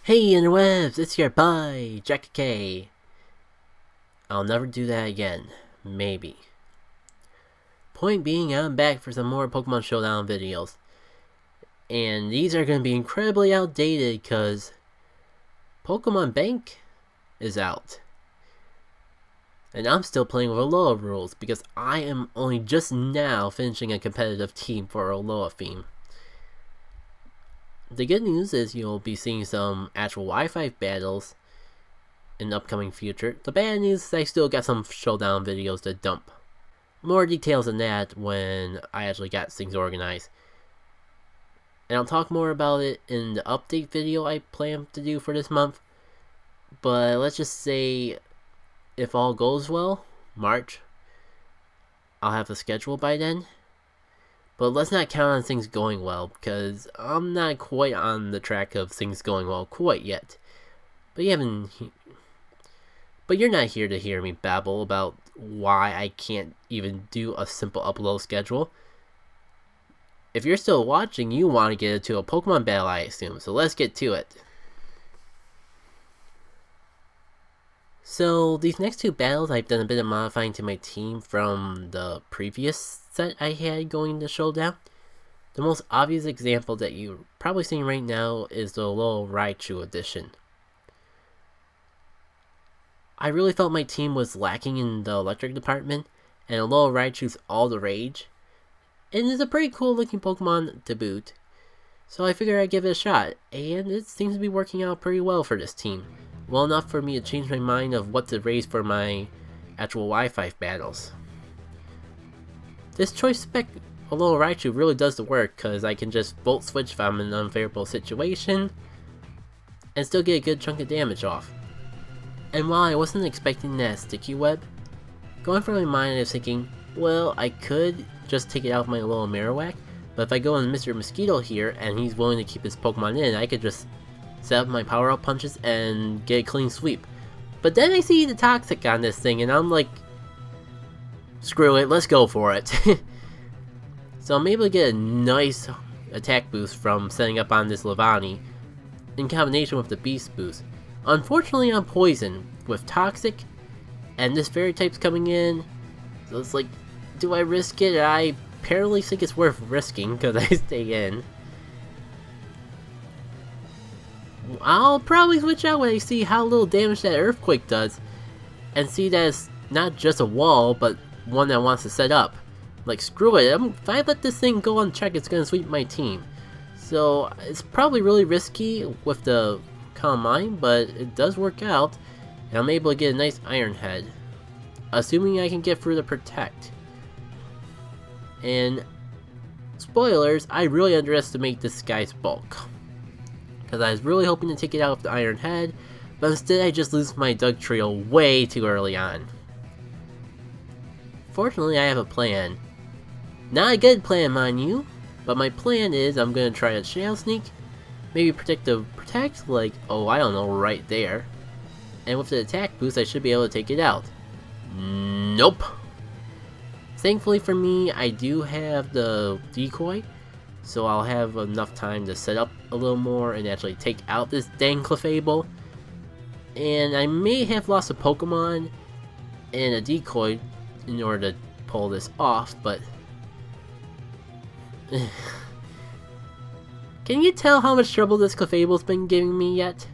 Hey interwebs, it's your boy, Jack K. I'll never do that again. Maybe. Point being, I'm back for some more Pokemon Showdown videos. And these are going to be incredibly outdated because Pokemon Bank is out. And I'm still playing with Aloha rules because I am only just now finishing a competitive team for Aloha theme. The good news is you'll be seeing some actual Wi-Fi battles in the upcoming future. The bad news is I still got some Showdown videos to dump. More details on that when I actually got things organized. And I'll talk more about it in the update video I plan to do for this month. But let's just say, if all goes well, March, I'll have a schedule by then. But let's not count on things going well, because I'm not quite on the track of things going well quite yet. But you're not here to hear me babble about why I can't even do a simple upload schedule. If you're still watching, you want to get into a Pokemon battle, I assume, so let's get to it. So these next two battles, I've done a bit of modifying to my team from the previous set I had going to Showdown. The most obvious example that you're probably seeing right now is the Aloha Raichu edition. I really felt my team was lacking in the electric department, and Aloha Raichu's all the rage. And it's a pretty cool looking Pokemon to boot. So I figured I'd give it a shot, and it seems to be working out pretty well for this team. Well enough for me to change my mind of what to raise for my actual Wi-Fi battles. This choice spec Aloha Raichu really does the work, because I can just Volt Switch if I'm in an unfavorable situation, and still get a good chunk of damage off. And while I wasn't expecting that sticky web, going through my mind I was thinking, well, I could just take it out with my little Marowak, but if I go on Mr. Mosquito here and he's willing to keep his Pokemon in, I could just set up my power up punches and get a clean sweep. But then I see the Toxic on this thing and I'm like, screw it, let's go for it. So I'm able to get a nice attack boost from setting up on this Levani in combination with the Beast boost. Unfortunately, I'm poisoned with Toxic, and this Fairy type's coming in, so it's like, do I risk it? I apparently think it's worth risking, because I stay in. I'll probably switch out when I see how little damage that Earthquake does, and see that it's not just a wall, but one that wants to set up. Like, screw it, if I let this thing go unchecked, it's going to sweep my team. So, it's probably really risky with the Calm Mind, but it does work out, and I'm able to get a nice Iron Head, assuming I can get through the Protect. And spoilers, I really underestimate this guy's bulk, because I was really hoping to take it out with the Iron Head, but instead I just lose my Doug Trio way too early on. Fortunately, I have a plan. Not a good plan, mind you, but my plan is I'm going to try a Shadow Sneak, maybe Protect, like, oh, I don't know, right there. And with the attack boost, I should be able to take it out. Nope. Thankfully for me, I do have the decoy, so I'll have enough time to set up a little more and actually take out this dang Clefable. And I may have lost a Pokemon and a decoy in order to pull this off, but can you tell how much trouble this Clefable's been giving me yet?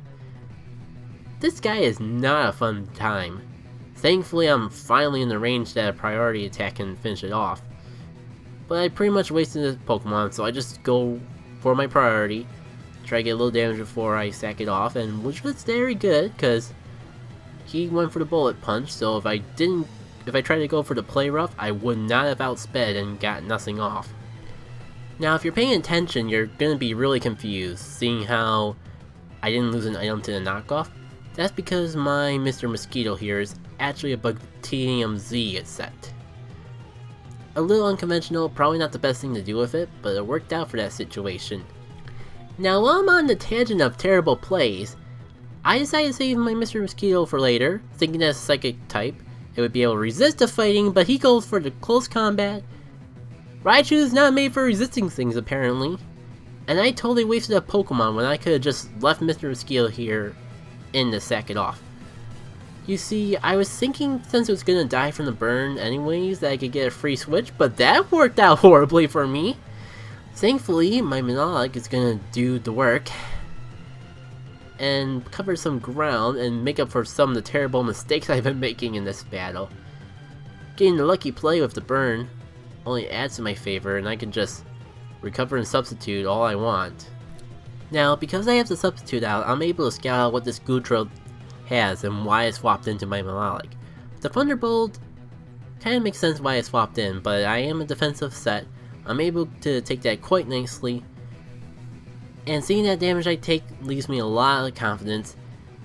This guy is not a fun time. Thankfully, I'm finally in the range that a priority attack can finish it off. But I pretty much wasted this Pokemon, so I just go for my priority, try to get a little damage before I sack it off, and which was very good, because he went for the Bullet Punch, so if I tried to go for the Play Rough, I would not have outsped and got nothing off. Now, if you're paying attention, you're going to be really confused, seeing how I didn't lose an item to the knockoff. That's because my Mr. Mosquito here is actually a Bugtinium Z set. A little unconventional, probably not the best thing to do with it, but it worked out for that situation. Now, while I'm on the tangent of terrible plays, I decided to save my Mr. Mosquito for later, thinking that it's a Psychic type. It would be able to resist the fighting, but he goes for the close combat. Raichu's not made for resisting things, apparently. And I totally wasted a Pokemon when I could have just left Mr. Mosquito here in to sack it off. You see, I was thinking since it was gonna die from the burn anyways that I could get a free switch, but that worked out horribly for me. Thankfully, my Manolic is gonna do the work and cover some ground and make up for some of the terrible mistakes I've been making in this battle. Getting the lucky play with the burn only adds to my favor, and I can just recover and substitute all I want. Now, because I have the substitute out, I'm able to scout out what this Goodra has and why I swapped into my Manolic. The Thunderbolt kind of makes sense why I swapped in, but I am a defensive set. I'm able to take that quite nicely, and seeing that damage I take leaves me a lot of confidence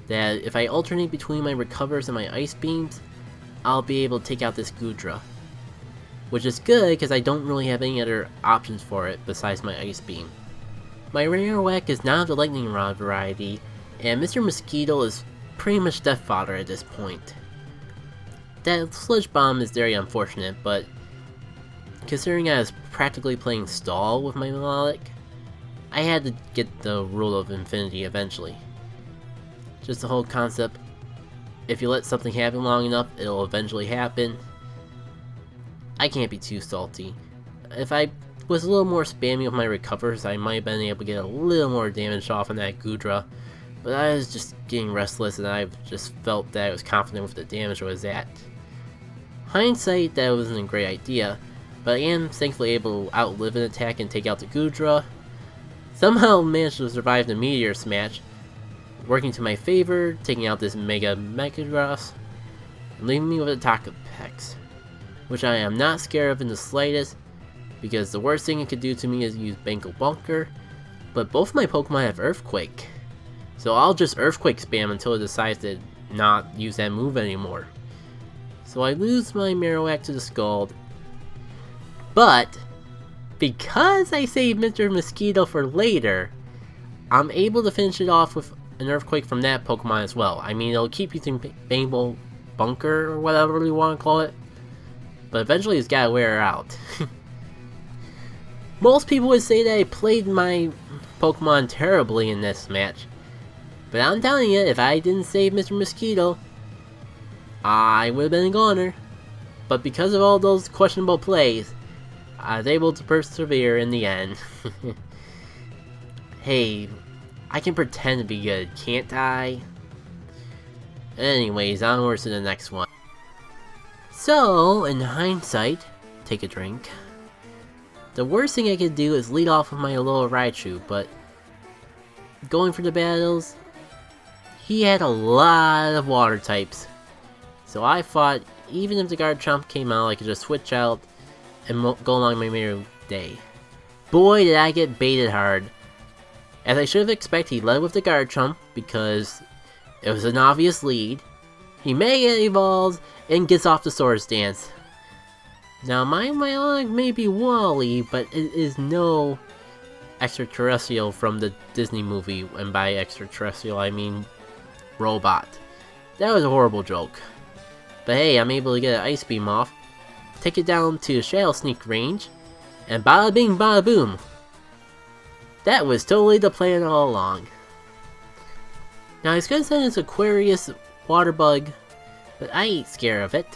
that if I alternate between my recovers and my ice beams, I'll be able to take out this Goodra. Which is good because I don't really have any other options for it besides my ice beam. My Marowak is now the lightning rod variety, and Mr. Mosquito is pretty much death fodder at this point. That sludge bomb is very unfortunate, but considering I was practically playing stall with my Manolic, I had to get the rule of infinity eventually. Just the whole concept, if you let something happen long enough, it'll eventually happen. I can't be too salty. If I was a little more spammy with my recovers, I might have been able to get a little more damage off on that Goodra, but I was just getting restless and I just felt that I was confident with the damage I was at. Hindsight, that wasn't a great idea, but I am thankfully able to outlive an attack and take out the Goodra. Somehow managed to survive the Meteor Smash, working to my favor, taking out this Mega Megadross, and leaving me with a Togepex, which I am not scared of in the slightest, because the worst thing it could do to me is use Banko Bunker, but both my Pokemon have Earthquake, so I'll just Earthquake spam until it decides to not use that move anymore. So I lose my Marowak to the Scald, but because I saved Mr. Mosquito for later, I'm able to finish it off with an Earthquake from that Pokemon as well. I mean, it'll keep using Banko Bunker or whatever you want to call it, but eventually it's gotta wear out. Most people would say that I played my Pokemon terribly in this match, but I'm telling you, if I didn't save Mr. Mosquito, I would have been a goner. But because of all those questionable plays, I was able to persevere in the end. Hey, I can pretend to be good, can't I? Anyways, onwards to the next one. So, in hindsight, take a drink. The worst thing I could do is lead off with my Aloha Raichu, but going for the battles, he had a lot of water types. So I thought, even if the Garchomp came out, I could just switch out and go along my merry day. Boy, did I get baited hard. As I should have expected, he led with the Garchomp because it was an obvious lead. He Mega Evolves and gets off the Swords Dance. Now my Manolic may be Wally, but it is no extraterrestrial from the Disney movie, and by extraterrestrial I mean robot. That was a horrible joke. But hey, I'm able to get an Ice Beam off, take it down to Shadow Sneak range, and bada bing bada boom. That was totally the plan all along. Now I was gonna send this Aquarius water bug, but I ain't scared of it.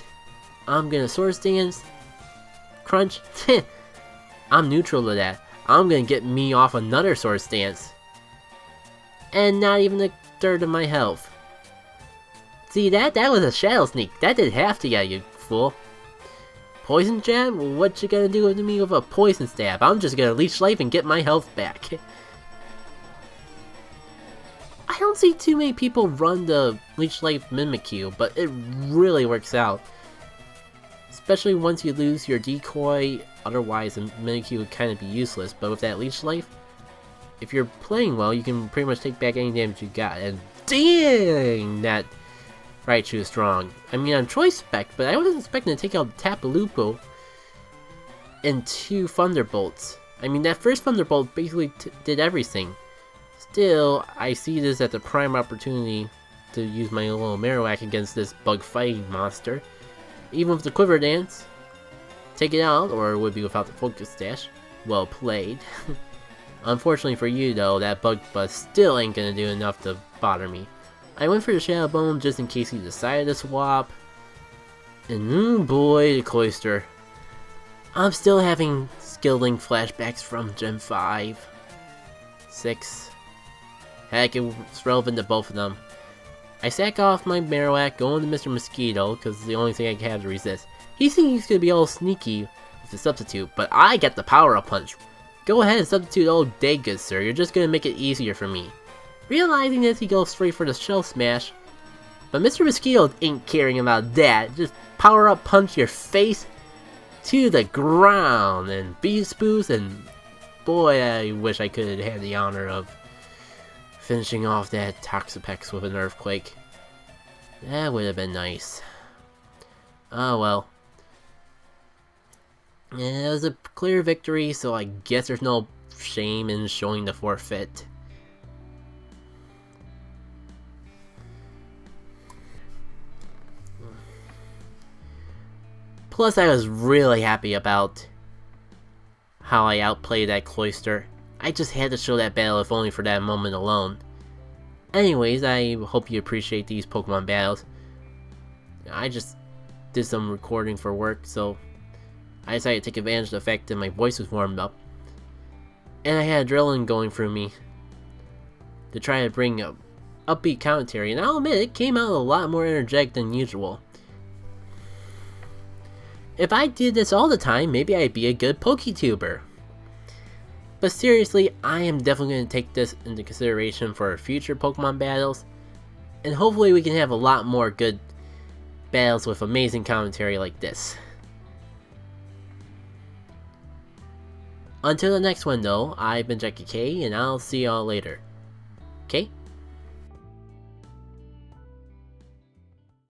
I'm gonna Swords Dance, Crunch, I'm neutral to that. I'm gonna get me off another Swords Dance. And not even a third of my health. See that? That was a Shadow Sneak. That did half to you, you fool. Poison Jab? What you gonna do with me with a Poison Stab? I'm just gonna Leech Life and get my health back. I don't see too many people run the Leech Life Mimikyu, but it really works out. Especially once you lose your decoy, otherwise the Mimikyu would kind of be useless, but with that Leech Life, if you're playing well, you can pretty much take back any damage you got, and dang, that Raichu is strong. I mean, I'm Choice Spec, but I wasn't expecting to take out Tapu and 2 Thunderbolts. I mean, that first Thunderbolt basically did everything. Still, I see this as the prime opportunity to use my little Marowak against this bug fighting monster. Even with the Quiver Dance, take it out, or it would be without the Focus Dash. Well played. Unfortunately for you though, that bug buzz still ain't gonna do enough to bother me. I went for the Shadow Bone just in case he decided to swap. And boy, the Cloister. I'm still having skill link flashbacks from Gen 5. 6. Heck, it's relevant to both of them. I sack off my Marowak, go into Mr. Mosquito, because it's the only thing I can have to resist. He thinks he's gonna be all sneaky with the substitute, but I get the power-up punch. Go ahead and substitute all day, good sir, you're just gonna make it easier for me. Realizing this, he goes straight for the Shell Smash. But Mr. Mosquito ain't caring about that, just power-up punch your face to the ground, and Beast Boost, and boy, I wish I could have had the honor of finishing off that Toxapex with an Earthquake. That would have been nice. Oh well. Yeah, it was a clear victory, so I guess there's no shame in showing the forfeit. Plus, I was really happy about how I outplayed that Cloister. I just had to show that battle if only for that moment alone. Anyways, I hope you appreciate these Pokemon battles. I just did some recording for work, so I decided to take advantage of the fact that my voice was warmed up. And I had adrenaline going through me to try to bring a upbeat commentary, and I'll admit it came out a lot more energetic than usual. If I did this all the time, maybe I'd be a good PokeTuber. But seriously, I am definitely going to take this into consideration for future Pokemon battles, and hopefully we can have a lot more good battles with amazing commentary like this. Until the next one though, I've been Jackie K, and I'll see y'all later. Okay?